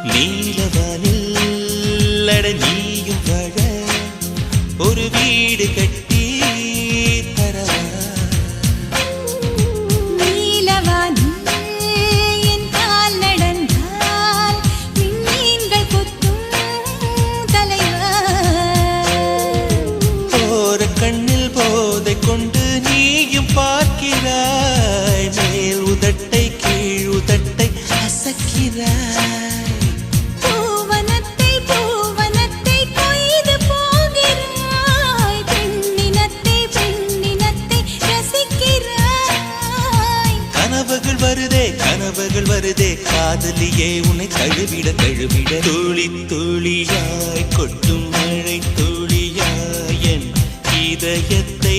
நீலவானில் அட நீயும் வாழ ஒரு வீடு கட்டி தரவா நீலவானில் என் கால் நடந்தால் விண்மீன்கள் கொத்தும் தலைவா போற கண்ணில் போதை கொண்டு நீயும் பார்க்கிறாய் மேல் உதட்டை கீழ் உதட்டை அசக்கிறாய் பூவனத்தை பூவனத்தை கொய்து போகிறாய் பெண்ணினத்தை பெண்ணினத்தை ரசிக்கிறாய் கனவுகள் வருதே காதலியே உன்னை தழுவிட தழுவிட துளி துளியாய் கொட்டும் மழை துளியாய் என் இதயத்தை